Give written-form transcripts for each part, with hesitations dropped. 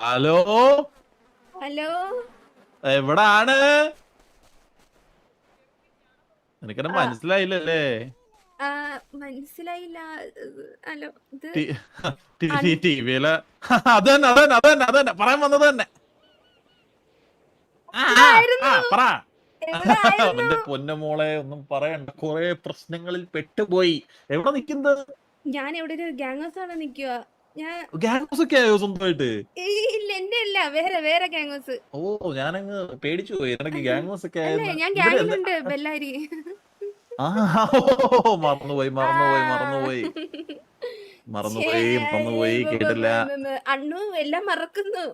Hello hello എവിടാണ്? എനിക്കെന്നെ മനസ്സിലായില്ലല്ലേ? ആ മനസ്സിലായില്ല. ഹലോ ഇത് ടിവിയില് അതന്നെ പറയാൻ വന്നത് തന്നെ. എവിടായിരുന്നു പറ. എവിടായിരുന്നു? അവന്റെ പൊന്നമോളെ ഒന്നും പറയണ്ട, കൊറേ പ്രശ്നങ്ങളിൽ പെട്ടുപോയി. എവിടെ നിക്കുന്നത്? ഞാൻ ഇവിടെ ഒരു ഗ്യാങ് ഹൗസ് ആണ് നിക്കുക. ഞാൻ ഗ്യാങ്സ് ഒക്കെ ആയോ സ്വന്തമായിട്ട്? ഇല്ല, എന്റെ അല്ല, വേറെ വേറെ ഗ്യാങ് ഹൗസ്. ഓ, ഞാനങ്ങ് പേടിച്ചു പോയി, എനിക്ക് ഗ്യാങ്സ് ഒക്കെ അല്ല, ആയെന്ന്. ഞാൻ ഇവര് എന്താ? ഗ്യാങ്ങിലുണ്ട്, ബെല്ലാരി. ആ, മറന്നുപോയി ആ മറന്നുപോയി മറന്നുപോയി ഛേ, മറന്നുപോയി കേട്ടില്ല. അണ്ണു എല്ലാം മറക്കുന്നു.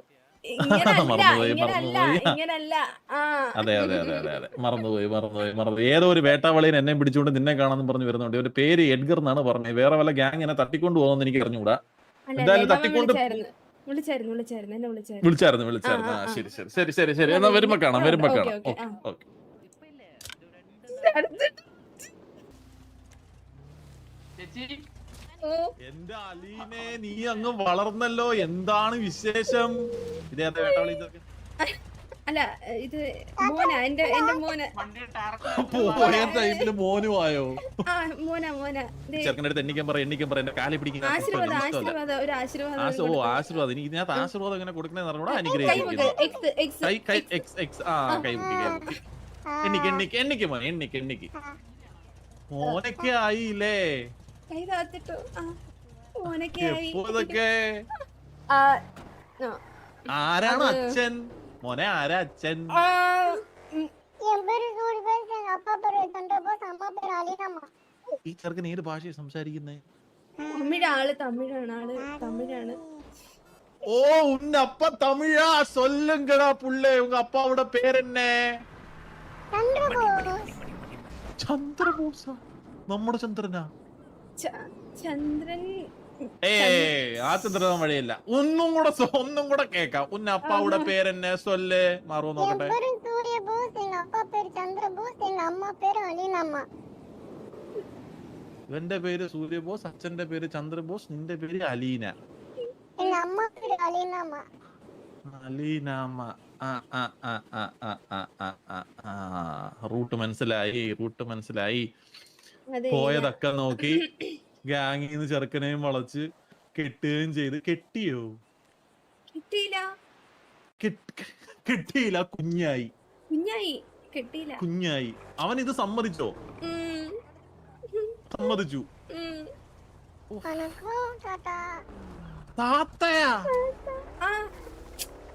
ഇങ്ങനല്ല, മറന്നുപോയി ഇങ്ങനല്ല, മറന്നുപോയി ഇങ്ങനല്ല. ആ അതെ അതെ അതെ അതെ അതെ, മറന്നുപോയി. ഏതോ ഒരു വേട്ടാവളിയൻ എന്നെ പിടിച്ചുകൊണ്ട് നിന്നെ കാണാന്ന് പറഞ്ഞു വരുന്നുണ്ട്. ഇവന്റെ പേര് എഡ്ഗർ എന്നാണ് പറഞ്ഞത്. വേറെ വല്ല ഗ്യാങ് എന്നെ തട്ടിക്കൊണ്ട് പോകുമെന്ന് എനിക്ക് അറിഞ്ഞുകൂടാ. അല്ല അല്ല, എന്തായാലും എന്നെ അവൻ തട്ടിക്കൊണ്ട് വിളിച്ചായിരുന്നു, വിളിച്ചായിരുന്നു, എന്നെ വിളിച്ചായിരുന്നു. വിളിച്ചായിരുന്നു. ആ ആ, ആ ശരി ശരി ശരി ശരി ശരി, ഞാൻ എന്നാ വരുമ്പോ കാണാം, ഞാൻ ഉണ്ട്. വരുമ്പോ ഓക്കെ കാണാം. ഓക്കെ. ഓക്കെ ആ ഓക്കെ. ഓ എന്റെ അലീനെ, നീ അങ്ങ് വളർന്നല്ലോ. എന്താണ് വിശേഷം? ഇതേതാ വേട്ടാവളി? അല്ല, ഇത് മോനാ, എന്റെ മോന്. പോയ ടൈമില് മോനുമായോ? ആ മോനാ മോനാ. ദേ, ചെറുക്കൻ്റെ അടുത്ത് എണ്ണിക്കാൻ പറ, എന്റെ കാലി പിടിക്കാൻ ഇഷ്ടമല്ല, ആശീർവാദം ഇഷ്ടമല്ല. ആശീർവാദം, ഒരു ആശീർവാദം കൊടുത്തു. ആശീർവാദം. ഇനി ഇതിനകത്ത് ആശീർവാദം എങ്ങനെ കൊടുക്കണേന്ന് അറിഞ്ഞൂടാ. കൈ വെക്ക്, അനുഗ്രഹിച്ചിരിക്കുന്നു. എക്സ് എക്സ് കൈ എക്സ്. X X. ആ, ആ കൈ മുക്കി. എണ്ണിക്ക് മോനെ, എണ്ണിക്ക്. മോനൊക്കെ ആയില്ലേ? കൈ താത്തിട്ടു. ആ മോനൊക്കെ ആയി. എപ്പോ ഇതൊക്കെ? ആ ആ, ആരാണ് അത് അച്ഛൻ? മോനെ, ആരാ അച്ഛൻ? ആ, ഉം, ഈ ചെറുക്കൻ ഏത് ഭാഷയാണ് സംസാരിക്കുന്നേ? തമിഴാണ്, ആള് തമിഴാണ്. ഓ, ഉന്ന அப்பா தமிழா? சொல்லுங்கடா புள்ளே, உங்க அப்பாவோட பேர் என்ன? ചന്ദ്രബോസ? നമ്മുടെ ചന്ദ്രനാ? ചന്ദ്രൻ. ആ ചന്ദ്രൻ വഴിയില്ല. ഒന്നും കൂടെ കേക്കാം. ഉന്ന അപ്പാവുടെ പേരെന്നെ സൊല്ല്. മാറുമോ നോക്കട്ടെ. ഇവന്റെ പേര് സൂര്യബോസ്, അച്ഛന്റെ പേര് ചന്ദ്രബോസ്, നിന്റെ പേര് അലീന. അലീനാമ്മ. ആ ആ ആ ആ ആ ആ ആ ആ ആ. റൂട്ട് മനസ്സിലായി. അതെ. പോയതൊക്കെ നോക്കി ഗാങ്ങിന്ന് ചെറുക്കനെയും വളച്ച് കെട്ടുകയും ചെയ്ത്. കെട്ടിയോ? കിട്ടിയില്ല. കെട്ടിയില്ല, കുഞ്ഞായി. കിട്ടിയില്ല. അവൻ ഇത് സമ്മതിച്ചോ? ഉം, സമ്മതിച്ചു. ഉം. താത്തയാ? ആ,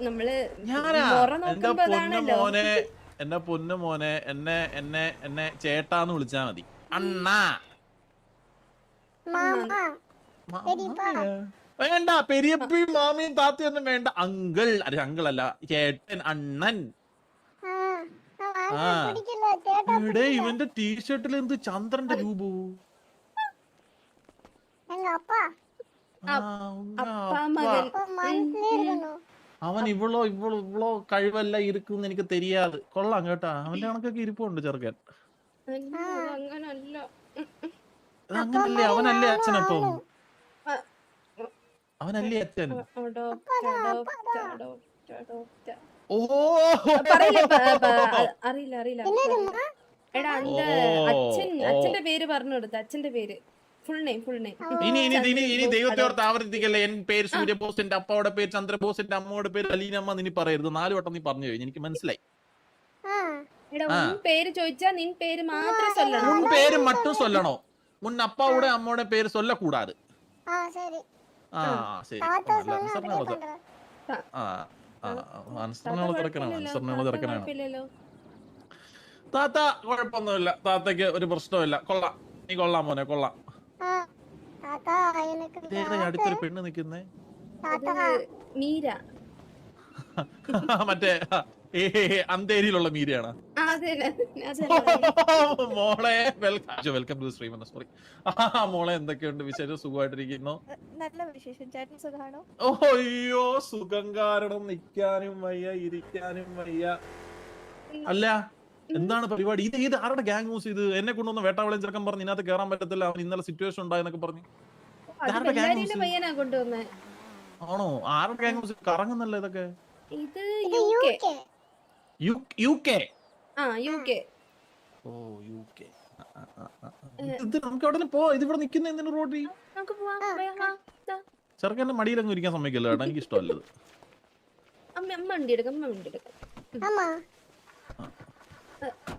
നമ്മള് ഞാനാ? മുറ എന്റെ നോക്കുമ്പോ പൊന്നു അതാണല്ലോ. മോനെ, എന്നെ പൊന്നു മോനെ, എന്നെ എന്നെ എന്നെ ചേട്ടാന്ന് വിളിച്ചാ മതി. അണ്ണാ. മാമിയാ? വേണ്ട, പെരിയപ്പയും മാമിയും താത്തയൊന്നും വേണ്ട. അങ്കിൾ. അതെ, അങ്കിൾ അല്ല, ചേട്ടൻ, അണ്ണൻ. ആ, ഇവിടെ ഇവന്റെ ടീഷർട്ടിൽ എന്ത് ചന്ദ്രന്റെ രൂപോ? ആ, ഉങ്ക അപ്പാ അപ്പ. മകൻ. അവൻ ഇവളോ കഴിവല്ല ഇരിക്കും എനിക്ക് தெரியாது. കൊള്ളാം കേട്ടാ, അവന്റെ കണക്കൊക്കെ ഇരിപ്പുണ്ട് ചെറുക്കൻ. അങ്ങനല്ല. അങ്ങനല്ലേ? അവനല്ലേ അച്ഛനപ്പം? അവനല്ലേ അച്ഛൻ? ഓ, പറയില്ല, അറിയില്ല. എടാ, അച്ഛന്റെ പേര് പറഞ്ഞു കൊടുത്ത, അച്ഛന്റെ പേര് ഫുൾ നെയിം. ഇനി ദൈവത്തോർത്ത് ആവർത്തിക്കല്ലേ. എൻ പേര് സൂര്യബോസ്, എന്റെ അപ്പാവുടെ പേര് ചന്ദ്രബോസ്, എന്റെ അമ്മയുടെ പേര് അലീനമ്മ. നീ പറയരുത്. 4 വട്ടം നീ പറഞ്ഞു കഴിഞ്ഞു, എനിക്ക് മനസ്സിലായി. എടാ, ഉൻ പേര് ചോദിച്ചാ നിൻ പേര് മാത്രമേ ചൊല്ലണം. മുൻ പേര് മട്ടും ചൊല്ലണോ? മുൻ അപ്പാവുടെ അമ്മയുടെ പേര് ചൊല്ലക്കൂടാതെ. ആ, ശരി. നല്ല അനുസരണമുള്ളത്. ആ ആ, അനുസരണമുള്ള തിരക്കനാണ്. കുഴപ്പമില്ലല്ലോ. താത്ത കുഴപ്പമൊന്നുമില്ല, താത്തയ്ക്ക് ഒരു പ്രശ്നമില്ല. കൊള്ളാം, നീ കൊള്ളാം മോനെ, കൊള്ളാം. ഇതേതാ അടുത്തൊരു പെണ്ണ് നിക്കുന്നേ? മീര. മറ്റേ അന്തേരിയിലുള്ള മീരയാണ്. മോളെ, വെൽക്കം ടു സ്ട്രീം. സോറി മോളെ, എന്തൊക്കെയുണ്ട് വിശേഷം? സുഖമായിട്ടിരിക്കുന്നു? നല്ല വിശേഷം. ചേട്ടൻ സുഖാണോ? ഓ, അയ്യോ, സുഖം കാരണം നിൽക്കാനും വയ്യ, ഇരിക്കാനും വയ്യ. അല്ല, എന്താണ് പരിപാടി? ഇത് ആരുടെ ഗ്യാങ് ഹൗസ്? ഇത് എന്നെ കൊണ്ടൊന്ന് വേട്ടാവളയും ചെറുക്കൻ പറഞ്ഞു ഇതിനകത്ത് കയറാൻ പറ്റത്തില്ല, അവൻ ഇന്നലെ സിറ്റുവേഷൻ ഉണ്ടായെന്നൊക്കെ പറഞ്ഞു. പയ്യനാ കൊണ്ടുവന്നേ. ആണോ? ആരുടെ ഗ്യാങ് ഹൗസ് കറങ്ങുന്നല്ലോ ഇതൊക്കെ? ഇത് യുകെ. യുകെ. യുകെ. ഓ യുകെ. ഇത് നമുക്ക് അവിടെ പോവാം. ഇത് ഇവിടെ നിൽക്കുന്ന എന്തിനു റോഡിൽ? നമുക്ക് പോവാം. ചെറുക്കന്റെ മടിയിലങ്ങ് ഇരിക്കാൻ സമ്മതിക്കല്ലോ ഏട്ടാ, എനിക്ക് ഇഷ്ടമല്ലത്. അമ്മ വണ്ടി എടുക്കാം.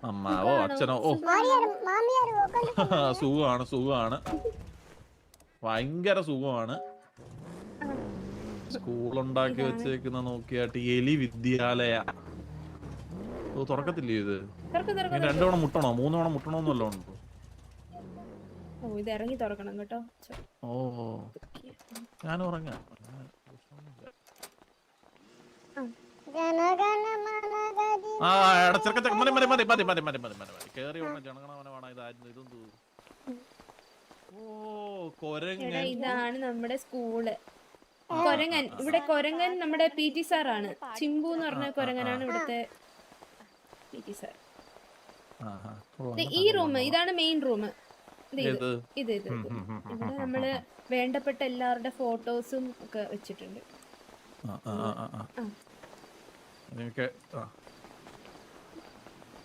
അമ്മാവോ അച്ഛനോ? ഓ സുഖമാണ് ഭയങ്കര സുഖമാണ്. സ്കൂളുണ്ടാക്കി വെച്ചേക്കുന്ന നോക്കിയാട്ട് എലി വിദ്യാലയ. ഓ തുറക്കത്തില്ലേ ഇത്? രണ്ടു തവണ മുട്ടണോ 3 തവണ മുട്ടണോന്നല്ലോ ഉണ്ടോ? ഇത് ഇറങ്ങി തുറക്കണം കേട്ടോ. ഓ ഞാൻ ഉറങ്ങാം. ഇതാണ് നമ്മുടെ സ്കൂള്. കൊരങ്ങൻ. ഇവിടെ കൊരങ്ങൻ നമ്മുടെ PT സാറാണ്. ചിമ്പു എന്ന് പറഞ്ഞ കൊരങ്ങനാണ് ഇവിടുത്തെ PT സാർ. ഈ റൂം ഇതാണ് മെയിൻ റൂം. ഇത് ഇവിടെ നമ്മള് വേണ്ടപ്പെട്ട എല്ലാവരുടെ ഫോട്ടോസും ഒക്കെ വെച്ചിട്ടുണ്ട്.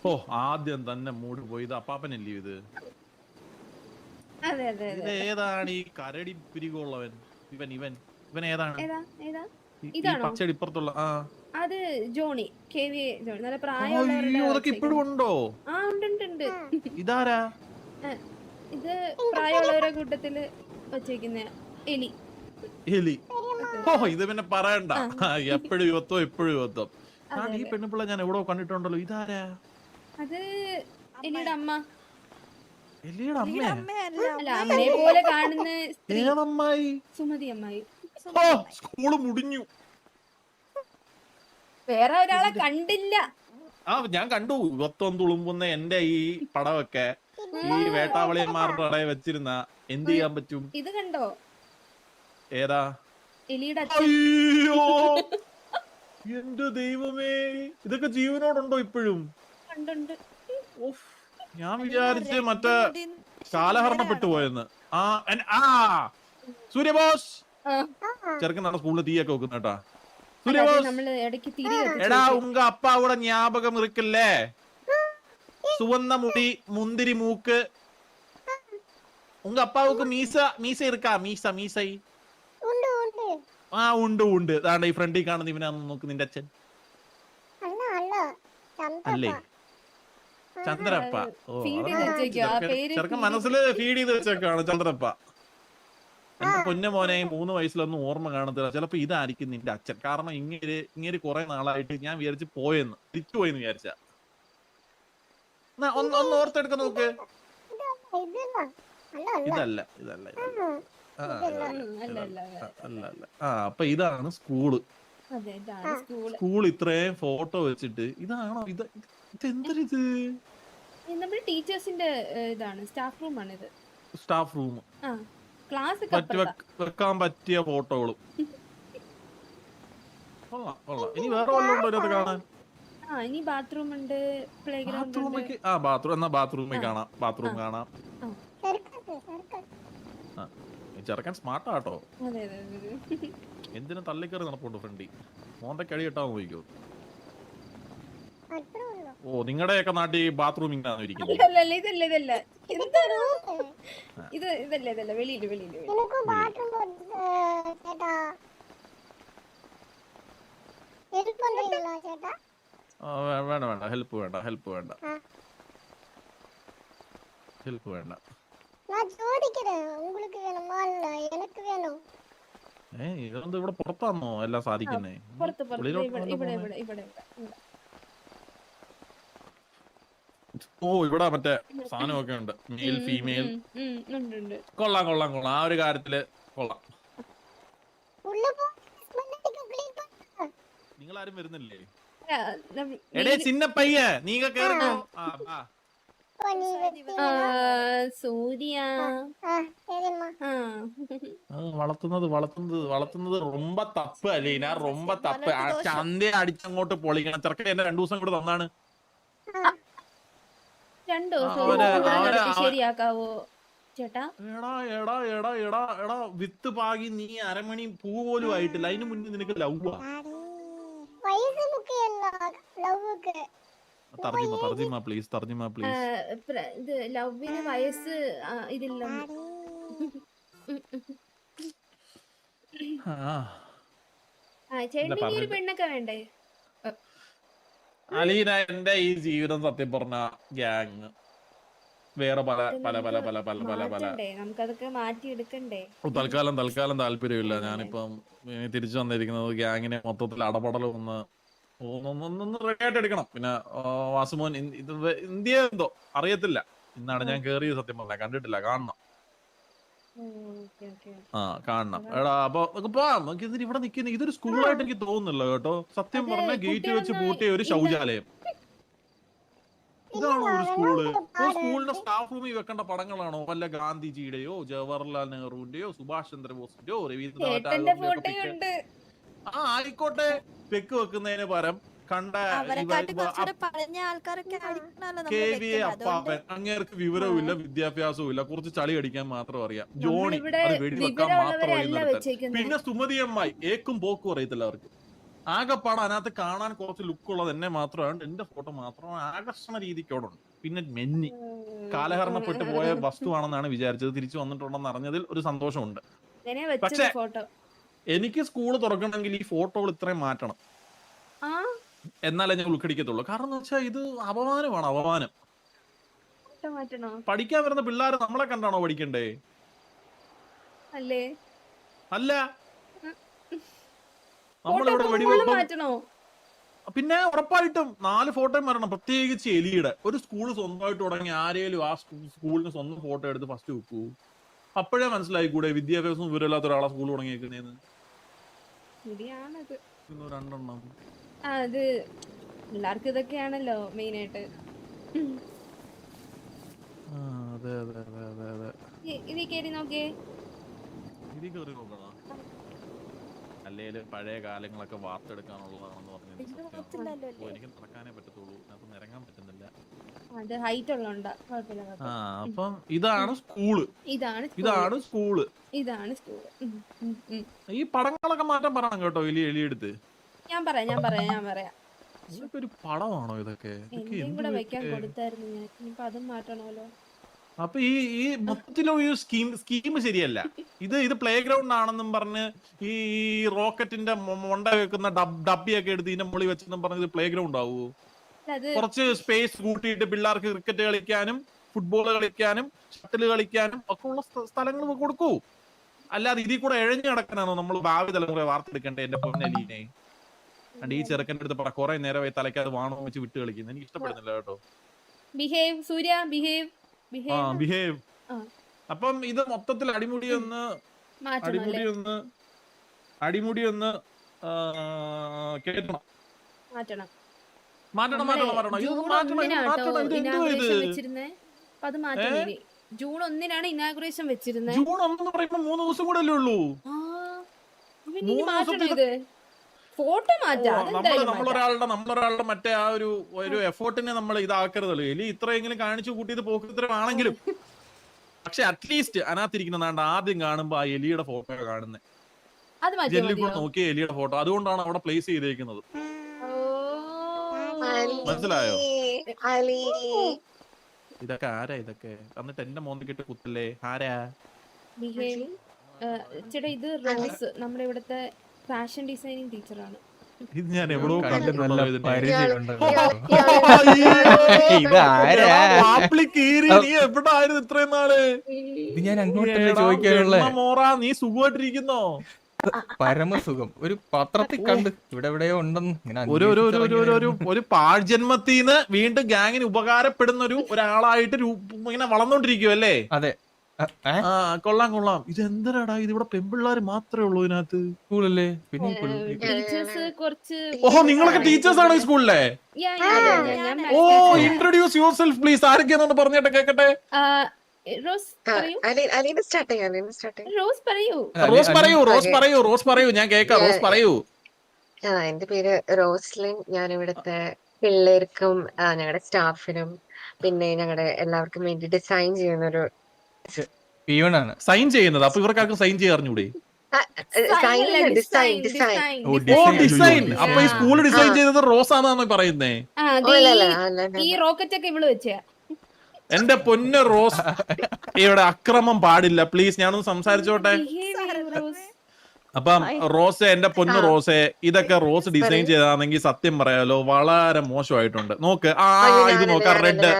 ഓ ആദ്യം തന്നെ മൂട് പോയി. ഇത് അപ്പാപ്പനല്ലേ ഇത്? അതെ ഏതാണ് ഈ കരടി പിരികുള്ളവൻ? ഇവൻ ഏതാണ്? ഇതാണോ? ഇപ്പുറത്തുള്ള അത് ജോണി. KV Johnny. നല്ല പ്രായമുള്ളവരുടെ ഇപ്പോഴും ഉണ്ടോ? ഉണ്ട്. ഇതാരാ? ഇത് പ്രായമുള്ളവരുടെ കൂട്ടത്തില് വച്ചേക്കുന്ന എലി. ഓ ഇത് പിന്നെ പറയണ്ട. എപ്പോഴും യുവത്വം. ഈ പെണ്ണുപിള്ള ഞാൻ എവിടോ കണ്ടിട്ടുണ്ടല്ലോ. ഇതാരാ? അത് എലിയുടെ അമ്മ. എലിയുടെ അല്ല, അമ്മയെ പോലെ കാണുന്ന ഏതമ്മായി? സുമതി അമ്മായി. സ്കൂള് മുടിഞ്ഞു. വേറെ ഒരാളെ കണ്ടില്ല. ഞാൻ കണ്ടു. യുവത്വം തുളുമ്പുന്ന എന്റെ ഈ പടമൊക്കെ ഈ വേട്ടാവളിയന്മാരുടെ ഇടയിൽ വെച്ചിരുന്ന എന്ത് ചെയ്യാൻ പറ്റും? ഇത് കണ്ടോ? ഏതാ? എലിയുടെ അയ്യോ എന്റെ ദൈവമേ, ഇതൊക്കെ ജീവനോടുണ്ടോ ഇപ്പോഴും? ഞാൻ വിചാരിച്ച് മറ്റേ കാലഹരണപ്പെട്ടു പോയെന്ന്. സൂര്യബോസ് ചെറുക്കനാണ് സ്കൂളിൽ തീയൊക്കെ വെക്കുന്ന കേട്ടാ. എടാ ഉങ്ക അപ്പാവുടെ ஞாபகம் இருக்குல்ல? சுவந்த முடி முந்திரி மூக்கு. உங்க அப்பாவுக்கு மீச இருக்கா? மீசை ഉണ്ട്. അതാണ് ഈ ഫ്രണ്ടിൽ കാണുന്ന ഇവനാന്ന് നോക്ക്. നിന്റെ അച്ഛൻ അല്ലേ? ചന്ദ്രപ്പ. ചെറുക്കൻ മനസ്സില് ഫീഡ് ചെയ്ത് വെച്ചേക്കാണ് ചന്ദ്രപ്പ. എന്റെ പൊന്നു മോനെ 3 വയസ്സിലൊന്നും ഓർമ്മ കാണത്തില്ല. ചിലപ്പോ ഇതായിരിക്കും നിന്റെ അച്ഛൻ. കാരണം ഇങ്ങനെ കുറെ നാളായിട്ട് ഞാൻ വിചാരിച്ച് പോയെന്ന്, തിരിച്ചു പോയെന്ന് വിചാരിച്ച. ഒന്ന് ഓർത്തെടുക്ക നോക്ക്. ഇതല്ല. അപ്പൊ ഇതാണ് സ്കൂള്. സ്കൂൾ ഇത്രയും ഫോട്ടോ വെച്ചിട്ട് ഇതാണോ? ഇതെന്തരിത്? നമ്മുടെ ടീച്ചേഴ്സിന്റെ ഇതാണ്. സ്റ്റാഫ് റൂം ആണ് ഇത്. Staff room. ക്ലാസ് വെക്കാൻ പറ്റിയ ഫോട്ടോകളും. ഇനി വേറെ വല്ലതും ഉണ്ടോ കാണാൻ? ഇനി ബാത്റൂം ഉണ്ട്, പ്ലേ ഗ്രൗണ്ട് ഉണ്ട്. ബാത്റൂമിൽ കാണാം. ബാത്റൂം കാണാം. ചെറുക്കൻ സ്മാർട്ടാട്ടോ. എന്തിനും തള്ളിക്കറി നടപ്പുണ്ട് ഫ്രണ്ടി. മോന്റെ കടി കിട്ടാൻ നോക്കിക്കോ. ഓ നിങ്ങളുടെയൊക്കെ നാട്ടിൽ ബാത്റൂം ഇങ്ങനെയാണോ ഇരിക്കുന്നത്? ഇതല്ല വെളിയില്. വേണ്ട ഹെൽപ്പ് വേണ്ട. ഇതൊന്നും ഇവിടെ പുറത്താണോ എല്ലാം സാധിക്കുന്നേ? ഓ ഇവിടെ മറ്റേ സാധനമൊക്കെ ഉണ്ട്. Male female. കൊള്ളാം. ആ ഒരു കാര്യത്തില് കൊള്ളാം. നിങ്ങളാരും വരുന്നില്ലേ? എടേ ചിന്ന പയ്യ നീങ്ങ കേറോ. വളർത്തുന്നത് ரொம்ப തപ്പ് അലീന, ரொம்ப തപ്പ്. ചന്ത അടിച്ചങ്ങോട്ട് പൊളിക്കണം. ചെറുക്കൻ എന്നെ 2 ദിവസം കൂടെ തന്നാണ്. 2 ദിവസം ശരിയാക്കാവോ? ചേട്ടാ എടാ എടാ എടാ എടാ എടാ വിത്ത് പാകി നീ അരമണി പൂ പോലും ആയിട്ടില്ല, അതിന് മുന്നേ നിനക്ക് ലവ്വാ. തർജിമ പ്ലീസ്, തർജിമ പ്ലീസ്. ഇത് ലവിന് വയസ്സ് ഇതില്ലെന്ന്. ചേട്ടന് ഇനി ഒരു പെണ്ണൊക്കെ വേണ്ടേ? അലീന, എന്റെ ഈ ജീവിതം സത്യം പറഞ്ഞ ഗ്യാങ് വേറെ പല പല പല പല പല പല പല നമുക്കതൊക്കെ മാറ്റിയെടുക്കണ്ടേ? തൽക്കാലം താല്പര്യമില്ല. ഞാനിപ്പം തിരിച്ചു വന്നിരിക്കുന്നത് ഗ്യാങ്ങിനെ മൊത്തത്തിൽ അടപടൽ ഒന്ന് റെഡി ആയിട്ട് എടുക്കണം. പിന്നെ വാസുമോൻ ഇന്ത്യ എന്തോ അറിയത്തില്ല, ഇന്നാണ് ഞാൻ കേറിയത്. സത്യം പറഞ്ഞ കണ്ടിട്ടില്ല, കാണണം. കാണണം. എടാ അപ്പൊ നമുക്ക് ഇവിടെ നിൽക്കുന്ന ഇതൊരു സ്കൂളായിട്ട് എനിക്ക് തോന്നുന്നില്ല കേട്ടോ. സത്യം പറഞ്ഞ ഗേറ്റ് വെച്ച് പൂട്ടിയ ഒരു ശൗചാലയം. ഇതാണോ ഒരു സ്കൂള്? ഒരു സ്കൂളിന്റെ സ്റ്റാഫ് റൂമിൽ വെക്കേണ്ട പടങ്ങളാണോ വല്ല ഗാന്ധിജിയുടെയോ ജവഹർലാൽ നെഹ്റുവിന്റെയോ സുഭാഷ് ചന്ദ്രബോസിന്റെയോ രവീന്ദ്രനാഥ് ടാഗോറിന്റെയോ? ആയിക്കോട്ടെ, പെക്ക് വെക്കുന്നതിന് പകരം കണ്ട KVA അപ്പാപ്പൻ, അങ്ങേർക്ക് വിവരവും ഇല്ല വിദ്യാഭ്യാസവും ഇല്ല, കുറച്ച് ചളി അടിക്കാൻ മാത്രം അറിയാം. ജോണി അത് വെടിവെക്കാൻ മാത്രം. പിന്നെ സുമതി അമ്മായി ഏക്കും പോക്കും അറിയത്തില്ല അവർക്ക്. ആകെപ്പാട് അതിനകത്ത് കാണാൻ കുറച്ച് ലുക്കുള്ളത് എന്നെ മാത്രമാണ്, എന്റെ ഫോട്ടോ മാത്രം ആകർഷണ രീതിക്കോടുണ്ട്. പിന്നെ മെന്നി കാലഹരണപ്പെട്ടു പോയ വസ്തുവാണെന്നാണ് വിചാരിച്ചത്, തിരിച്ചു വന്നിട്ടുണ്ടെന്ന് അറിഞ്ഞതിൽ ഒരു സന്തോഷമുണ്ട്. പക്ഷെ എനിക്ക് സ്കൂള് തുറക്കണമെങ്കിൽ ഈ ഫോട്ടോകൾ ഇത്രയും മാറ്റണം, എന്നാലേ ഞാൻ ഉൾക്കടിക്കത്തുള്ളൂ. കാരണം എന്ന് വെച്ചാൽ ഇത് അപമാനമാണ്, അപമാനം. പഠിക്കാൻ വരുന്ന പിള്ളേര് നമ്മളെ കണ്ടാണോ പഠിക്കണ്ടേ? അല്ല, നമ്മളിവിടെ വെടിവെപ്പോ പിന്നെ ഉറപ്പായിട്ടും 4 ഫോട്ടോയും വരണം. പ്രത്യേകിച്ച് എലിയുടെ ഒരു സ്കൂള് സ്വന്തമായിട്ട് തുടങ്ങി ആരേലും ആ സ്കൂളിന് സ്വന്തം ഫോട്ടോ എടുത്ത് ഫസ്റ്റ് വെക്കൂ. അപ്പോഴേ മനസ്സിലായിക്കൂടെ വിദ്യാഭ്യാസം വിവരമില്ലാത്ത ഒരാളെ സ്കൂൾ തുടങ്ങിയേക്കുന്നേന്ന്. രണ്ടെണ്ണം അത് പിള്ളേർക്ക് ഇതൊക്കെയാണല്ലോ മെയിൻ ആയിട്ട്. അല്ലേലും പഴയ കാലങ്ങളൊക്കെ വാർത്തെടുക്കാനുള്ളതാണെന്ന് പറഞ്ഞു എനിക്ക് നടക്കാനേ പറ്റത്തുള്ളൂ, അതിനകത്ത് ഇറങ്ങാൻ പറ്റുന്നില്ല. അപ്പം ഇതാണ് സ്കൂള്. ഈ പടങ്ങളൊക്കെ മാറ്റാൻ പറയണം കേട്ടോ. എലിയെടുത്ത് ഞാൻ പറയാം. ഇതൊക്കെ ഒരു പടമാണോ? ഇതൊക്കെ അതും മാറ്റണമല്ലോ. അപ്പൊ ഈ മൊത്തത്തിലും ഈ സ്കീം ശരിയല്ല. ഇത് പ്ലേ ഗ്രൗണ്ട് ആണെന്നും പറഞ്ഞ് ഈ റോക്കറ്റിന്റെ മൊണ്ട വെക്കുന്ന ഡബ്ബിയൊക്കെ എടുത്ത് ഇതിന്റെ മുകളിൽ വെച്ചെന്നും പറഞ്ഞത് പ്ലേ ഗ്രൗണ്ട് ആവുമോ? കുറച്ച് സ്പേസ് കൂട്ടിയിട്ട് പിള്ളേർക്ക് ക്രിക്കറ്റ് കളിക്കാനും ഫുട്ബോൾ കളിക്കാനും ഷട്ടിൽ കളിക്കാനും ഒക്കെ ഉള്ള സ്ഥലങ്ങൾ കൊടുക്കൂ. അല്ലാതെ ഇതിൽ കൂടെ എഴഞ്ഞു നടക്കാനാണോ നമ്മൾ ഭാവി തലമുറയെ വാർത്തെടുക്കണ്ടേ? എന്റെ പൊന്നലീനെ ഈ ചെറുക്കൻ്റെ അടുത്ത് കുറെ നേരമായി തലയ്ക്കത് വാണോ വെച്ച് വിട്ട് കളിക്കുന്നത് എനിക്ക് ഇഷ്ടപ്പെടുന്നില്ല കേട്ടോ. ബിഹേവ്. അപ്പം ഇത് മൊത്തത്തിൽ അടിമുടി ഒന്ന് കേട്ടണം. ജൂൺ 1-നാണ് ഇനാഗുറേഷൻ വെച്ചിരുന്നത്. ജൂൺ 1 പറയുമ്പോ 3 ദിവസം കൂടെ അല്ലേ ഉള്ളൂ. നമ്മളൊരാളുടെ മറ്റേ ആ ഒരു എഫേർട്ടിനെ നമ്മൾ ഇതാക്കരുതല്ലോ. എലി ഇത്രയെങ്കിലും കാണിച്ചു കൂട്ടിയത് പോക്കിത്തരമാണെങ്കിലും പക്ഷെ അറ്റ്ലീസ്റ്റ് അതിനകത്തിരിക്കുന്ന ആദ്യം കാണുമ്പോ ആ എലിയുടെ ഫോട്ടോ കാണുന്നത്. ജെല്ലി കൂടെ നോക്കിയ എലിയുടെ ഫോട്ടോ, അതുകൊണ്ടാണ് അവിടെ പ്ലേസ് ചെയ്തേക്കുന്നത്. മനസ്സിലായോ? ഇതൊക്കെ ആരാ? ഇതൊക്കെ എന്നിട്ട് എന്റെ മോന്തിക്കിട്ട് കുത്തല്ലേ? ആരാ? ചേട്ടാ ഇത് റോസ്, നമ്മുടെ ഇവിടുത്തെ ഫാഷൻ ഡിസൈനിങ് ടീച്ചറാണ്. ഇത് ഞാൻ എവിടെയോ കണ്ടിട്ടുണ്ടല്ലോ. ഇത്രയും നാള് നീ സുഖമായിട്ടിരിക്കുന്നോ? പരമസുഖം. ഒരു പത്രത്തിൽ കണ്ട് ഇവിടെ എവിടെയോ ഉണ്ടെന്ന്. ഒരു പാഴ്ജന്മത്തിന്ന് വീണ്ടും ഗാങ്ങിന് ഉപകാരപ്പെടുന്ന ഒരാളായിട്ട് ഇങ്ങനെ വളർന്നോണ്ടിരിക്കുവല്ലേ? അതെ. കൊള്ളാം. ഇതെന്തരാടാ? ഇതിവിടെ പെൺപിള്ളേര് മാത്രമേ ഉള്ളൂ ഇതിനകത്ത്? സ്കൂളല്ലേ? പിന്നെ ഓഹോ, നിങ്ങളൊക്കെ ടീച്ചേഴ്സ് ആണോ ഈ സ്കൂളിലെ? ഓ, ഇൻട്രൊഡ്യൂസ് യുവർ സെൽഫ് പ്ലീസ്. ആരൊക്കെയാണെന്ന് പറഞ്ഞിട്ട് കേക്കട്ടെ. റോസ് പറയൂ, ഞാൻ കേക്കാം. റോസ് പറയൂ. എന്റെ പേര് റോസ്ലിൻ. ഞാൻ ഇവിടുത്തെ പിള്ളേർക്കും ഞങ്ങളുടെ സ്റ്റാഫിനും പിന്നെ ഞങ്ങളുടെ എല്ലാവർക്കും വേണ്ടി ഡിസൈൻ ചെയ്യുന്ന ഒരു പിയൂണാണ്. സൈൻ ചെയ്യുന്നത്. അപ്പൊ ഇവർക്കാർക്കും സൈൻ ചെയ്യാൻ അറിഞ്ഞൂടെ? ഡിസൈൻ ഓ ഡിസൈൻ. അപ്പൊ ഈ സ്കൂൾ ഡിസൈൻ ചെയ്തത് റോസ് ആണെന്നാണ് പറയുന്നേ. ഈ റോക്കറ്റ് ഒക്കെ ഇവള് വെച്ച. എന്റെ പൊന്ന് റോസ്, ഇവിടെ അക്രമം പാടില്ല പ്ലീസ്. ഞാനൊന്ന് സംസാരിച്ചോട്ടെ. അപ്പം റോസെ, എന്റെ പൊന്ന് റോസെ, ഇതൊക്കെ റോസ് ഡിസൈൻ ചെയ്താണെങ്കിൽ സത്യം പറയാലോ വളരെ മോശമായിട്ടുണ്ട്. നോക്ക്, ഇത് നോക്ക, റെഡ്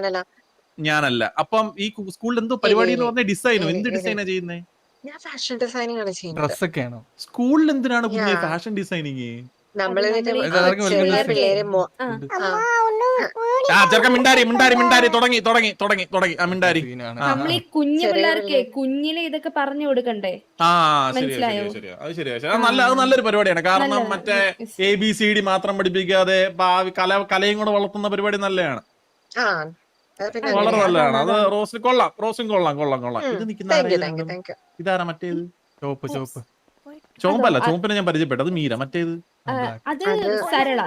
ഞാനല്ല. അപ്പം ഈ സ്കൂളിൽ എന്തോ പരിപാടി എന്ന് പറഞ്ഞ ഡിസൈനോ? എന്ത് ഡിസൈനാ ചെയ്യുന്നേ? ഞാൻ ഫാഷൻ ഡിസൈനിങ് ആണ് ചെയ്യുന്നത്. ഡ്രസ്സൊക്കെയാണോ? സ്കൂളിൽ എന്തിനാണ് കുഞ്ഞെ ഫാഷൻ ഡിസൈനിങ്? നമ്മള് ഇതാർക്കും ചെറിയ വലിയ പിള്ളേര് ചെറുക്ക മിണ്ടാരി തുടങ്ങി മിണ്ടാരി. സീനാണ്. നമ്മളീ കുഞ്ഞു പിള്ളേർക്ക് കുഞ്ഞിലെ ഇതൊക്കെ പറഞ്ഞു കൊടുക്കണ്ടേ? ശരിയാ. അത് ശരിയാ. അത് നല്ലൊരു പരിപാടിയാണ്. കാരണം മറ്റേ ABCD മാത്രം പഠിപ്പിക്കാതെ ഭാവി കലയും കൂടെ വളർത്തുന്ന പരിപാടി നല്ലതാണ്. വളരെ നല്ലതാണ്. അത് റോസും കൊള്ളാം. ഇത് നിൽക്കുന്ന ഇതാരാ? മറ്റേത് ചോമ്പല്ല, ചോമ്പിനെ ഞാൻ പരിചയപ്പെട്ടു. അത് മീര. മറ്റേത് അത് സരള.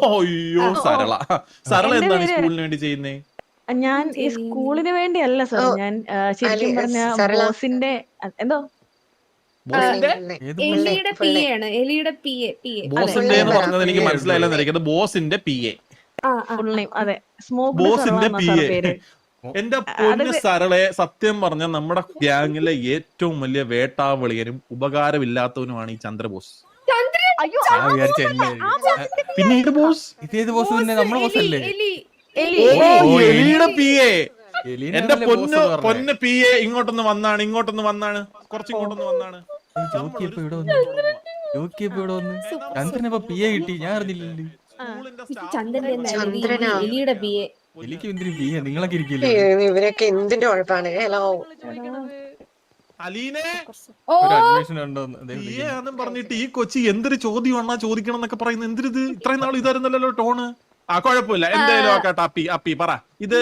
അയ്യോ സരള എന്താണ് ഈ സ്കൂളിന് വേണ്ടി ചെയ്യുന്നേ? ഞാൻ ഈ സ്കൂളിന് വേണ്ടിയല്ല സർ, ഞാൻ ശരിക്കും പറഞ്ഞ ബോസിന്റെ എന്തോ എലിയുടെ PA ആണ്. എലിയുടെ PA. ബോസിന്റെ എന്ന് പറഞ്ഞത് എനിക്ക് മനസ്സിലായില്ലെന്നിരിക്കുന്നത്. ബോസിന്റെ PA. ഫുൾ നെയിം അതെ, സ്മോക്ക് ബോസിന്റെ PA. പേര്. എന്റെ പൊന്ന് സരളെ, സത്യം പറഞ്ഞ നമ്മുടെ ഗ്യാങ്ങിലെ ഏറ്റവും വലിയ വേട്ടാവളിയനും ഉപകാരമില്ലാത്തവനുമാണ് ഈ ചന്ദ്രബോസ്. പിന്നെ ഏത് ബോസ്? ഇതേത് ബോസ്? തന്നെ നമ്മുടെ ബോസ് അല്ലേ? എലിയുടെ PA. എന്റെ പൊന്ന് PA ഇങ്ങോട്ടൊന്ന് വന്നാണ്. കുറച്ച് ഇങ്ങോട്ടൊന്ന് വന്നാണ്. ചന്ദ്രനപ്പോ PA കിട്ടി, ഞാൻ അറിഞ്ഞില്ലല്ലോ. എലിയുടെ PA. എനിക്ക് എന്തിനും PA? നിങ്ങളൊക്കെ ഇരിക്കില്ലേ? ഇവരൊക്കെ എന്തിന്റെ കുഴപ്പമാണ്? ഹലോ അലീനെ, ഒരു അഡ്മിഷൻ ഉണ്ടോന്ന് PA പറഞ്ഞിട്ട് ഈ കൊച്ചി എന്തൊരു ചോദ്യമാണോ ചോദിക്കണം എന്നൊക്കെ പറയുന്നത്. എന്തിരിത്? ഇത്രയും നാൾ ഇതായിരുന്നല്ലോ ടോണ്. കുഴപ്പമില്ല, എന്തായാലും ആക്കാട്ടെ. അപ്പി പറ, ഇത്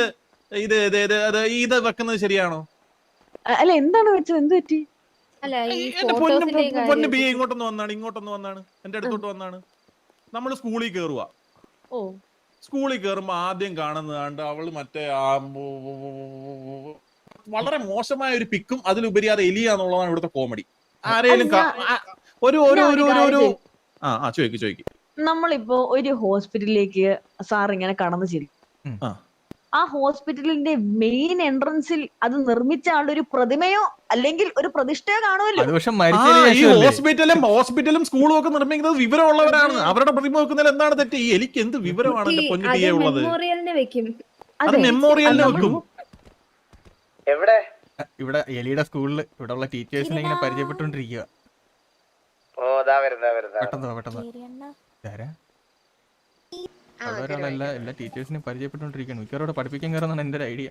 വെക്കുന്നത് ശരിയാണോ? അല്ല, എന്താണ് വെച്ചത്? എന്ത് പറ്റി? എന്റെ പൊന്ന് PA ഇങ്ങോട്ടൊന്ന് വന്നാണ്. എന്റെ അടുത്തോട്ട് വന്നാണ്. നമ്മള് സ്കൂളിൽ കേറുക. സ്കൂളിൽ കയറുമ്പോ ആദ്യം കാണുന്നതാണ്ട് അവള് മറ്റേ വളരെ മോശമായ ഒരു പിക്കും അതിലുപരി അത് എലിയാന്നുള്ളതാണ് ഇവിടുത്തെ കോമഡി. ആരെയും ചോദിക്കും. നമ്മളിപ്പോ ഒരു ഹോസ്പിറ്റലിലേക്ക് സാർ ഇങ്ങനെ കടന്നു ചെല്ലും. ആ ഹോസ്പിറ്റലിന്റെ മെയിൻ എൻട്രൻസിൽ അത് നിർമ്മിച്ച ആളുടെ ഒരു പ്രതിമയോ അല്ലെങ്കിൽ ഒരു പ്രതിഷ്ഠയോ കാണുമല്ലോ. ഹോസ്പിറ്റലും സ്കൂളും ഒക്കെ നിർമ്മിക്കുന്നത് വിവരമുള്ളവരാണ്. അവരുടെ പ്രതിമ വെക്കുന്നതിൽ എന്താണ് തെറ്റ്? ഈ എലിക്ക് എന്ത് വിവരമാണ് എന്റെ പൊന്നു PA ഉള്ളത്? അത് മെമ്മോറിയലിന് വെക്കും. ഇവിടെ എലിയുടെ സ്കൂളില് ഇവിടെ ഉള്ള ടീച്ചേഴ്സിനെ ഇങ്ങനെ പരിചയപ്പെട്ടോണ്ടിരിക്കുക. പെട്ടെന്ന് അവരല്ല എല്ലാ ടീച്ചേഴ്സിനെയും പരിചയപ്പെട്ടോണ്ടിരിക്കുകയാണ്. മിക്കവരോട് പഠിപ്പിക്കാൻ കയറുന്നതാണ് എന്റെ ഒരു ഐഡിയ.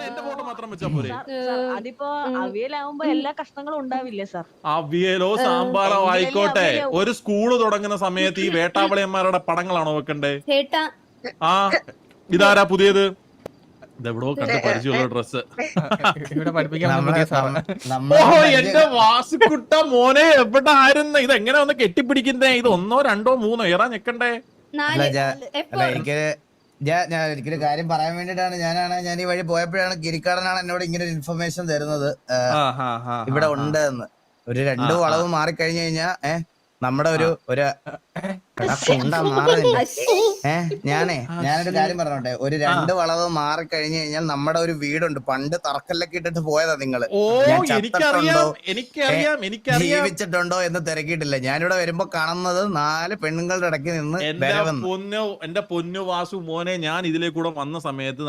എന്റെ ഫോട്ടോ മാത്രം വെച്ചാ പോരെ? അതിപ്പോ അവിയലാവുമ്പോ എല്ലാ കഷ്ണങ്ങളും ഉണ്ടാവില്ലേ സാർ? അവിയലോ സാമ്പാറോ ആയിക്കോട്ടെ, ഒരു സ്കൂള് തുടങ്ങുന്ന സമയത്ത് ഈ വേട്ടാവളിയന്മാരുടെ പടങ്ങളാണോ വെക്കണ്ടേ? ഇതാരാ പുതിയത്? ഇതെവിടോ കണ്ട് പരിചയമുള്ള ഡ്രസ്. എന്റെ വാസുക്കുട്ട മോനെ, എവിടെ ആയിരുന്നു? ഇത് എങ്ങനെ ഒന്ന് കെട്ടിപ്പിടിക്കുന്നേ? ഇത് 1, 2, 3 ഏറാ ഞെക്കണ്ടേ? ഞാൻ ഒരിക്കലും കാര്യം പറയാൻ വേണ്ടിട്ടാണ്. ഞാൻ ഈ വഴി പോയപ്പോഴാണ് ഗിരിക്കാടനാണ് എന്നോട് ഇങ്ങനെ ഒരു ഇൻഫർമേഷൻ തരുന്നത്, ഇവിടെ ഉണ്ട് എന്ന്. ഒരു 2 വളവ് മാറിക്കഴിഞ്ഞു കഴിഞ്ഞാ നമ്മുടെ ഒരു ഞാനൊരു കാര്യം പറഞ്ഞോട്ടെ. ഒരു 2 വളവ് മാറിക്കഴിഞ്ഞു കഴിഞ്ഞാൽ നമ്മുടെ ഒരു വീടുണ്ട്. പണ്ട് തറക്കല്ലൊക്കെ ഇട്ടിട്ട് പോയതാ നിങ്ങള്. ജീവിച്ചിട്ടുണ്ടോ എന്ന് തിരക്കിയിട്ടില്ല. ഞാനിവിടെ വരുമ്പോ കാണുന്നത് 4 പെണ്ണുങ്ങളുടെ ഇടയ്ക്ക് നിന്ന് എന്റെ പൊന്നു വാസു മോനെ, ഞാൻ ഇതിലേ കൂടെ വന്ന സമയത്ത്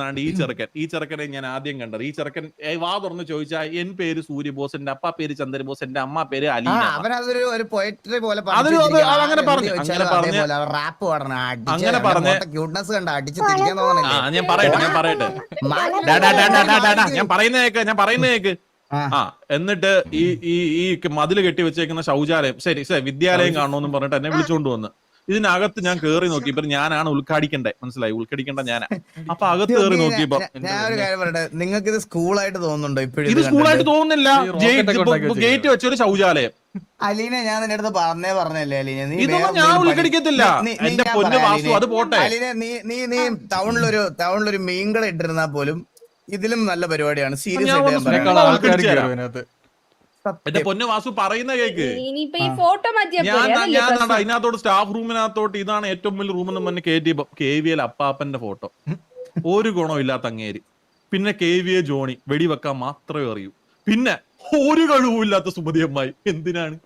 ഈ ചെറുക്കനെ ഞാൻ ആദ്യം കണ്ടത്. ഈ ചെറുക്കൻ വാ തുറന്ന് ചോദിച്ചാ എൻ പേര് സൂര്യബോസ്, എന്റെ അപ്പ പേര് ചന്ദ്രബോസ്, എന്റെ അമ്മ പേര് അലീന. അവനതൊരു ഒരു പോയട്രി പോലെ അങ്ങനെ പറഞ്ഞു ക്യൂട്ട്നെസ് കണ്ട അടിച്ച് തിരിക്കാൻ തോന്നണേ. ഞാൻ പറയട്ടെ ഞാൻ പറയുന്നേക്ക്. എന്നിട്ട് ഈ മതില് കെട്ടി വെച്ചേക്കുന്ന ശൗചാലയം, ശരി വിദ്യാലയം കാണണമെന്ന് പറഞ്ഞിട്ട് എന്നെ വിളിച്ചോണ്ട് വന്ന് ഇതിനകത്ത് ഞാൻ കേറി നോക്കിയപ്പോ ഞാനാണ് ഉദ്ഘാടിക്കണ്ടേ, മനസ്സിലായി? ഉദ്ഘാടിക്കേണ്ട ഞാനാ. അപ്പൊ അകത്ത് കേറി നോക്കിയപ്പോ ഞാൻ ഒരു കാര്യം പറയട്ടെ, നിങ്ങൾക്ക് ഇത് സ്കൂളായിട്ട് തോന്നുന്നുണ്ടോ? ഇപ്പോഴും ഇത് സ്കൂളായിട്ട് തോന്നുന്നില്ല. ഗേറ്റ് വെച്ചൊരു ശൗചാലയം. അലീന ഞാൻ നിന്റെ അടുത്ത് പറഞ്ഞല്ലേ അലീന, നീ ഇതൊന്നും വേറെ ഞാൻ എന്തെങ്കിലും ഉൾക്കടിക്കത്തില്ല. നീ എന്റെ ഞാൻ പൊന്ന് പറയാം വാസു, അലീനെ. അത് പോട്ടെ. അലീന നീ ടൗണിലൊരു മീൻകട ഇട്ടിരുന്നാ പോലും ഇതിലും നല്ല പരിപാടിയാണ്. സീരിയസ് ഞാൻ ആയിട്ട് ഞാൻ ഒന്ന് പറയാം. സ്നേഹം ആൾക്കാർ ഉൾക്കടിച്ച് തരാം. കയറും അതിനകത്ത്. എന്റെ പൊന്ന് വാസു പറയുന്ന കേക്ക്. ഇനിയിപ്പൊ ഈ ഫോട്ടോ മാറ്റിയാ ഞാൻ പോരെ, അതല്ലേ പ്രശ്നം? അതിനകത്തോട്ട് സ്റ്റാഫ് റൂമിനകത്തോട്ട് ഇതാണ് ഏറ്റവും വലിയ റൂം എന്ന് പറഞ്ഞ് കയറ്റിയപ്പോ KVL അപ്പാപ്പന്റെ ഫോട്ടോ, ഒരു ഗുണമില്ലാത്ത അങ്ങേര്. പിന്നെ KVA ജോണി വെടിവെക്കാൻ മാത്രമേ അറിയൂ. പിന്നെ ഒരു കഴിവുമില്ലാത്ത സുമതി അമ്മായി. എന്തിനാണ്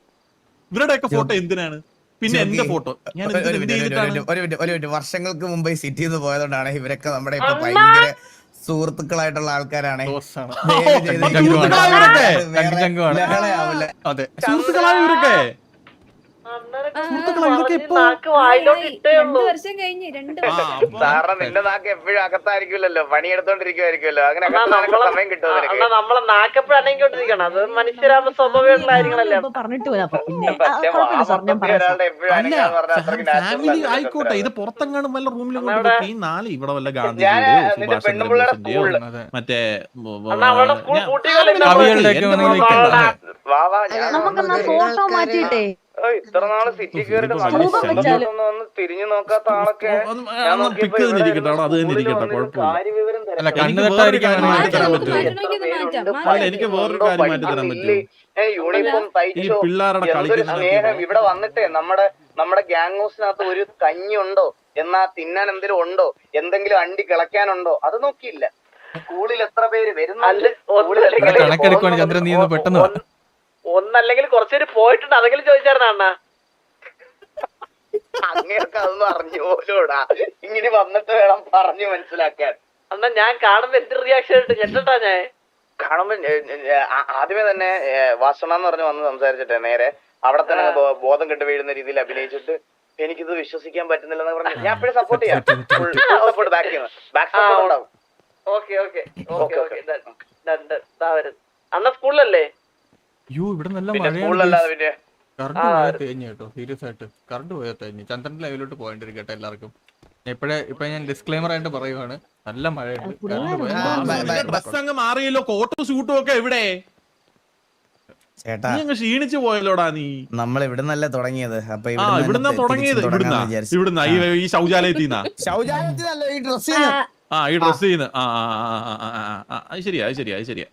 ഇവരുടെയൊക്കെ ഫോട്ടോ? എന്തിനാണ്? പിന്നെ എന്റെ ഫോട്ടോ ഞാൻ ഒരു മിനിറ്റ് വർഷങ്ങൾക്ക് മുമ്പ് ഈ സിറ്റിയിൽ നിന്ന് പോയതുകൊണ്ടാണ് ഇവരൊക്കെ നമ്മുടെ ഇപ്പൊ ഭയങ്കര സുഹൃത്തുക്കളായിട്ടുള്ള ആൾക്കാരാണ്. ദോസ്സാണ്. ദയവ് ചെയ്ത് സുഹൃത്തുക്കളായവരൊക്കെ. വേറെ ചങ്കുമാണ്. ലഹളയാവില്ല. അതെ. സുഹൃത്തുക്കളായവരൊക്കെ സുഹൃത്തുക്കളായവരൊക്കെ ഇപ്പൊ 2 വർഷം കഴിഞ്ഞ് 2 ആ, വർഷം. അപ്പൊ സാറിന് നിന്റെ നാക്ക് എപ്പോഴും അകത്തായിരിക്കില്ലല്ലോ, പണിയെടുത്തോണ്ടിരിക്കുവായിരിക്കുമല്ലോ. അങ്ങനെ സമയം കിട്ടുമോ? നമ്മളെ നാക്കെപ്പോഴാണെങ്കിക്കൊണ്ടിരിക്കണം. അത് മനുഷ്യരാകുമ്പോ സ്വഭാവങ്ങളായിരിക്കണല്ലേ. ഇപ്പൊ പറഞ്ഞിട്ട് പോരാ അപ്പൊ പിന്നെ കുഴപ്പമില്ല സാർ, ഞാൻ പറയാം സാർ. അല്ല ഫാമിലി ആയിക്കോട്ടെ, ഇത് പുറത്തെങ്ങാനും വല്ല റൂമിലും കൊണ്ട് ഈ 4 ഇവിടെ വല്ല ഞാൻ ഗാന്ധിജിയുടെയോ നിന്റെ സുഭാഷ് പെണ്ണുപിള്ളയുടെ ചന്ദ്രബോസിന്റെയോ അതെ. മറ്റേ അവളുടെ സ്കൂൾ കുട്ടികളല്ലേ കവികളുടെയൊക്കെ വേണമെങ്കിൽ വെക്കാം. നമുക്കെന്നാ ഫോട്ടോ മാറ്റിയിട്ടേ ഇത്ര നാള് സിറ്റി കയറിട്ട് തിരിഞ്ഞു നോക്കാത്ത ആളൊക്കെ പിക്ക് ഇരിക്കട്ടെ, അത് തന്നെ ഇരിക്കട്ടെ, കുഴപ്പമില്ല. അല്ല, കണ്ണ് എനിക്ക് വേറൊരു തട്ടാതിരിക്കാൻ കാര്യം വേണമെങ്കിൽ മാറ്റി തരാൻ മാറ്റണം, പറ്റുമോ? മാറ്റണം. അല്ല എനിക്ക് വേറൊരു കാര്യം മാറ്റി തരാൻ പറ്റുമോ? യൂണിഫോം ഈ പിള്ളേരുടെ കളിക്കുന്ന സ്നേഹം ഇവിടെ വന്നിട്ടേ നമ്മുടെ ഗ്യാങ് ഹൗസിനകത്ത് ഒരു കഞ്ഞി ഉണ്ടോ, എന്നാ തിന്നാൻ എന്തെങ്കിലും ഉണ്ടോ, എന്തെങ്കിലും അണ്ടി കിളയ്ക്കാനുണ്ടോ, അത് നോക്കിയില്ല. സ്കൂളിൽ എത്ര പേര് വരുന്നുണ്ട്, കണക്കെടുക്കുവാണ് ചന്ദ്രൻ, നീ ഒന്ന് പെട്ടെന്ന് വാ. ഒന്നല്ലെങ്കിൽ കുറച്ചുപേര് പോയിട്ടുണ്ട്, അതെങ്കിലും ചോദിച്ചായിരുന്ന അണ്ണ. അങ്ങനെയൊക്കെ അതൊന്നും അറിഞ്ഞു പോലോടാ, ഇങ്ങനെ വന്നിട്ട് വേണം പറഞ്ഞു മനസ്സിലാക്കാൻ. അണ്ണ ഞാൻ കാണുമ്പോ എന്ത് റിയാക്ഷൻ ഇട്ട് ഞെട്ടട്ടാ ഞാൻ കാണുമ്പോ ആദ്യമേ തന്നെ വാസണ എന്ന് പറഞ്ഞ് വന്ന് സംസാരിച്ചിട്ടെ നേരെ അവിടെ തന്നെ ബോധം കെട്ട് വീഴുന്ന രീതിയിൽ അഭിനയിച്ചിട്ട് എനിക്കിത് വിശ്വസിക്കാൻ പറ്റുന്നില്ലെന്ന് പറഞ്ഞു. ഞാൻ എപ്പോഴും സപ്പോർട്ട് ചെയ്യാം, സപ്പോർട്ട് ബാക്ക് സപ്പോർട്ട് ഉണ്ടാവും. അണ്ണ സ്കൂളിലല്ലേ? അയ്യോ ഇവിടെ നല്ല പിന്നെ മഴയാണ്. സ്കൂളിലല്ലാതെ പിന്നെ കറണ്ട് പോയാൽ തേഞ്ഞു കേട്ടോ, സീരിയസ് ആയിട്ട് കറണ്ട് പോയാൽ തേഞ്ഞു. ചന്ദ്രന്റെ ലൈവിലോട്ട് പോയിട്ടിരിക്കും കേട്ടോ എല്ലാവർക്കും. ഇപ്പൊ ഞാൻ ഡിസ്ക്ലെയിമർ ആയിട്ട് പറയുവാണ്, നല്ല മഴയുണ്ട്. കറണ്ട് ഡ്രസ് അങ്ങ് മാറിയല്ലോ, കോട്ടും സൂട്ടും ഒക്കെ എവിടെ? ചേട്ടാ നീ അങ്ങ് ക്ഷീണിച്ചു പോയല്ലോടാ നീ. നമ്മൾ ഇവിടുന്നല്ലേ തുടങ്ങിയത്, അപ്പൊ ഇവിടുന്നാ തുടങ്ങിയത്. ഇവിടുന്ന ഈ ശൗചാലയത്തിന്നാ ശൗചാലയത്തിനല്ല ഈ ഡ്രസ് ഈ ഡ്രസ് ചെയ്യുന്ന. അത് ശരിയാ, അത് ശരിയാ, അത് ശരിയാ.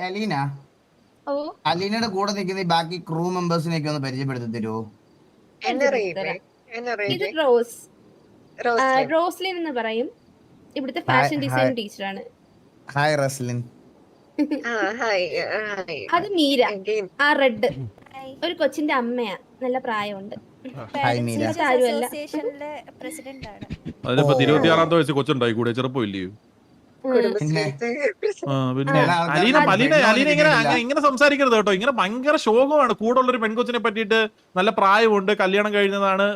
അലീന, ഓ അലീനയുടെ കൂടെ നിൽക്കുന്ന ഈ ബാക്കി ക്രൂ മെമ്പേഴ്സിനെയൊക്കെ ഒന്ന് പരിചയപ്പെടുത്തി തരുമോ? ഇത് റോസ്, റോസ്ലിൻ എന്ന് പറയും, ഇവിടുത്തെ ഫാഷൻ ഡിസൈൻ ടീച്ചറാണ്. ഹായ് റസ്ലിൻ. അത് മീര, ആ റെഡ് ഒരു കൊച്ചിന്റെ അമ്മയാ, നല്ല പ്രായമുണ്ട്. ഹായ് മീര. ആരുമല്ല. അസോസിയേഷനിലെ പ്രസിഡന്റ് ആണ്. അതിനിപ്പോ 26-ാമത്തെ വയസ്സ് കൊച്ചുണ്ടായി കൂടെ, ചെറുപ്പമില്ലയോ? പിന്നെ പിന്നെ അലീന ഇങ്ങനെ സംസാരിക്കരുത് കേട്ടോ. ഇങ്ങനെ ഭയങ്കര ശോകമാണ്. കൂടെ ഉള്ളൊരു പെൺകൊച്ചിനെ പറ്റിയിട്ട് നല്ല പ്രായമുണ്ട്, കല്യാണം കഴിഞ്ഞതാണ്.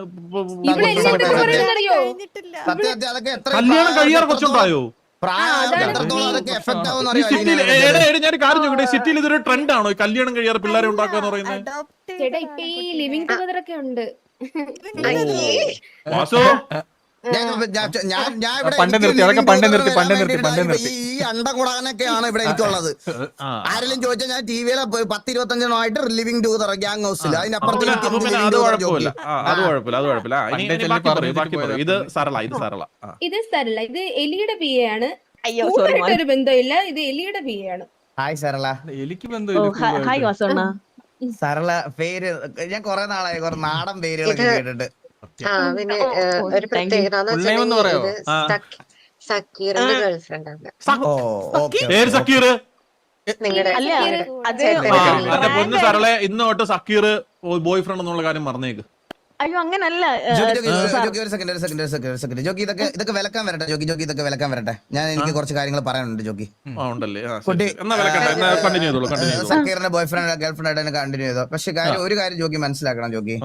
കഴിഞ്ഞിട്ടില്ല. കല്യാണം കഴിയാറ് കൊച്ചുണ്ടായോ? ഞാനൊരു കാര്യം ചോദിക്കട്ടെ, സിറ്റിയിൽ ഇതൊരു ട്രെൻഡ് ആണോ കല്യാണം കഴിയാറ് പിള്ളേരെ ഉണ്ടാക്കാന്ന് പറയുന്നത്? ചേട്ടാ ഇപ്പൊ ഈ ലിവിംഗ് ടുഗദർ ഒക്കെ ഉണ്ട്. വാസു പണ്ട് നിർത്തി, അതൊക്കെ പണ്ട് നിർത്തി. ഈ അണ്ടകൂടാനൊക്കെയാണ് ഇവിടെ എനിക്കുള്ളത്. ആരെങ്കിലും ചോദിച്ചാൽ ഞാൻ ടിവിയിലെ 10-25 ലിവിംഗ് ടുഗദർ ഗ്യാങ് ഹൗസിൽ, അതിനപ്പുറത്ത് അത് കുഴപ്പമില്ല, അത് കുഴപ്പമില്ല. ഇത് സരള, ഇത് സരള, ഇത് എലിയുടെ പി എ ആണ്. ഒരു ബന്ധമില്ല, ഇത് എലിയുടെ പി എ ആണ്. ഹായ് സരള. എനിക്ക് ഹായ് വാസണ്ണ. സരള പേര് ഞാൻ കൊറേ നാളായി കുറെ നാടൻ പേരുകളൊക്കെ കേട്ടിട്ട്. പിന്നെ ഒരു പ്രത്യേകത സക്കീറിന്റെ ഗേൾഫ്രണ്ട് ആണ് സക്കീർ. നിങ്ങളുടെ എന്റെ പൊന്ന് സരളെ, ഇന്ന് തൊട്ട് സക്കീർ ബോയ് ഫ്രണ്ട് എന്നുള്ള കാര്യം മറന്നേക്ക്. അയ്യോ അങ്ങനല്ല ഒരു സെക്കൻഡ് ജോക്കി, ഇതൊക്കെ വിലക്കാൻ വരട്ടെ ജോക്കി, ഇതൊക്കെ വിലക്കാൻ വരട്ടെ. എനിക്ക് കുറച്ച് കാര്യങ്ങൾ പറയാനുണ്ട് ജോക്കി. സക്കീറിന്റെ ബോയ് ഫ്രണ്ട് ഗേൾഫ്രണ്ട് ആയിട്ട് തന്നെ കണ്ടിന്യൂ ചെയ്തോ. പക്ഷെ ഒരു കാര്യം ജോക്കി മനസ്സിലാക്കണം ജോക്കി,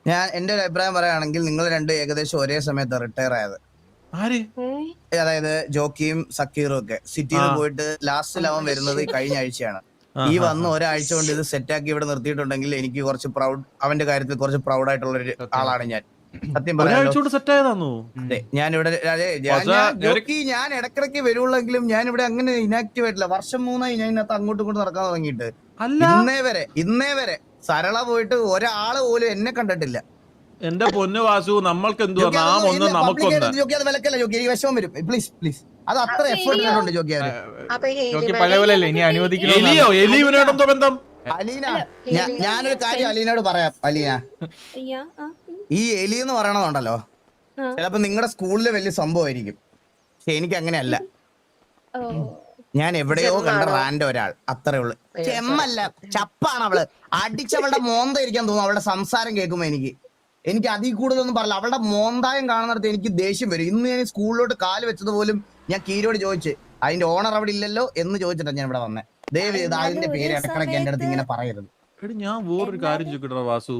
ഞാൻ എന്റെ ഒരു അഭിപ്രായം പറയുകയാണെങ്കിൽ നിങ്ങൾ രണ്ടും ഏകദേശം ഒരേ സമയത്ത് റിട്ടയർ ആയത്. അതായത് ജോക്കിയും സക്കീറും ഒക്കെ സിറ്റിയിൽ പോയിട്ട് ലാസ്റ്റ് അവൻ വരുന്നത് കഴിഞ്ഞ ആഴ്ചയാണ്. ഈ വന്ന് ഒരാഴ്ച കൊണ്ട് ഇത് സെറ്റാക്കി ഇവിടെ നിർത്തിയിട്ടുണ്ടെങ്കിൽ എനിക്ക് കുറച്ച് പ്രൗഡ്, അവന്റെ കാര്യത്തിൽ കുറച്ച് പ്രൗഡ് ആയിട്ടുള്ള ഒരു ആളാണ് ഞാൻ. സത്യം പറയാലോ ഒരാഴ്ച സെറ്റ് ആയതാന്നു. ഞാനിവിടെ ഞാൻ ഇടക്കിടക്ക് വരുള്ളെങ്കിലും ഞാൻ ഇവിടെ അങ്ങനെ ഇനാക്റ്റീവ് ആയിട്ടില്ല. വർഷം 3 ഞാൻ ഇതിനകത്ത് അങ്ങോട്ടും ഇങ്ങോട്ടും നടക്കാൻ തുടങ്ങിയിട്ട്. ഇന്നേ വരെ സരള പോയിട്ട് ഒരാള് പോലും എന്നെ കണ്ടിട്ടില്ല. എന്റെ പൊന്നു വാസു, നമ്മൾക്ക് എന്തുവാ, നാം ഒന്ന് നമുക്കൊന്ന്. അത് വിലക്കല്ല ജോക്കി, എനിക്ക് വിഷമം വരും. പ്ലീസ് പ്ലീസ്, അത് അത്ര എഫേർട്ട് ഇട്ടുണ്ട് ജോക്കി. പഴയ പോലെ അല്ലേ ഇനി അനുവദിക്കണോ? എലിയോ? എലിയുവിനോടെന്തോ ബന്ധം? അലീന, ഞാനൊരു കാര്യം അലീനോട് പറയാം. അലീന, ഈ എലി എന്ന് പറയണതുണ്ടല്ലോ, ചിലപ്പോ നിങ്ങളുടെ സ്കൂളില് വലിയ സംഭവമായിരിക്കും. പക്ഷെ എനിക്ക് അങ്ങനെയല്ല. ഞാൻ എവിടെയോ കണ്ട റാൻഡ് ഒരാൾ, അത്രേ ഉള്ളു. ചെമ്മല്ല, ചപ്പാണ് അവള്. അടിച്ചവളുടെ മോന്ത ഇരിക്കാൻ തോന്നും അവളുടെ സംസാരം കേൾക്കുമ്പോ. എനിക്ക് അതിൽ കൂടുതലൊന്നും പറയില്ല. അവളുടെ മോന്തായം കാണുന്നിടത്ത് എനിക്ക് ദേഷ്യം വരും. ഇന്ന് ഞാൻ സ്കൂളിലോട്ട് കാല് വെച്ചത് പോലും ഞാൻ കീരോട് ചോദിച്ച്, അതിന്റെ ഓണർ അവിടെ ഇല്ലല്ലോ എന്ന് ചോദിച്ചിട്ടാണ് ഞാൻ ഇവിടെ വന്നത്. ദയവ് ചെയ്ത് അതിന്റെ പേര് ഇടക്കിടക്ക് എന്റെ അടുത്ത് ഇങ്ങനെ പറയരുത്. ഞാൻ വേറൊരു കാര്യം ചോദിക്കട്ടെ വാസു,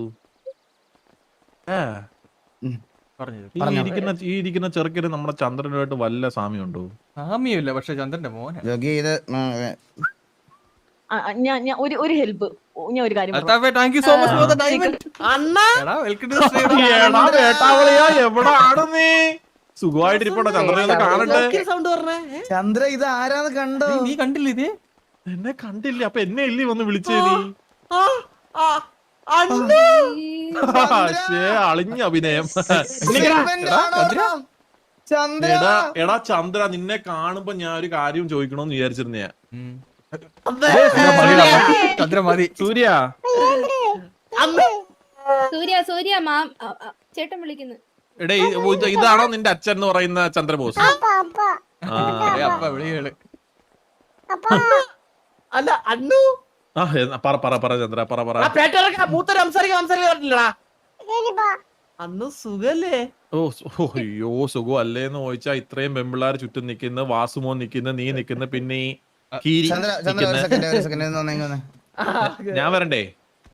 ഈ ഇരിക്കുന്ന ചെറുക്കന് നമ്മുടെ ചന്ദ്രനുമായിട്ട് വല്ല സാമ്യമുണ്ടോ? സാമ്യമില്ല, പക്ഷെ ചന്ദ്രന്റെ മോനെ ഒരു ഹെൽപ്പ്, ഞാൻ ഒരു കാര്യം എവിടാണ് നീ? സുഖമായിട്ടിരിപ്പോ ചന്ദ്രനെ ഒന്ന് കാണട്ടെ. ചന്ദ്ര, ഇത് ആരാന്ന് കണ്ടോ? നീ കണ്ടില്ല ഇത്? എന്നെ കണ്ടില്ല, അപ്പൊ എന്നെ ഇല്ലി വന്ന് വിളിച്ചേ നീ? അളിഞ്ഞ അഭിനയം. എടാ ചന്ദ്ര, നിന്നെ കാണുമ്പോ ഞാൻ ഒരു കാര്യം ചോദിക്കണോന്ന് വിചാരിച്ചിരുന്നേ. ചന്ദ്ര മതി. സൂര്യ സൂര്യ ചേട്ടൻ വിളിക്കുന്നു. എടേ, ഇതാണോ നിന്റെ അച്ഛൻ എന്ന് പറയുന്ന ചന്ദ്രബോസ്? അപ്പ വിളികള്. അല്ല അണ്ണു, പറ ചന്ദ്ര, പറ. മൂത്തൊരു സംസാരിക്കാ അന്ന് സുഖല്ലേ? അയ്യോ, സുഖം അല്ലേന്ന് ചോദിച്ചാ ഇത്രയും പെമ്പിള്ളാർ ചുറ്റും നിക്കുന്ന, വാസുമോൻ നിക്കുന്ന, നീ നിക്കുന്ന, പിന്നെ ഈ ഞാൻ വരണ്ടേ?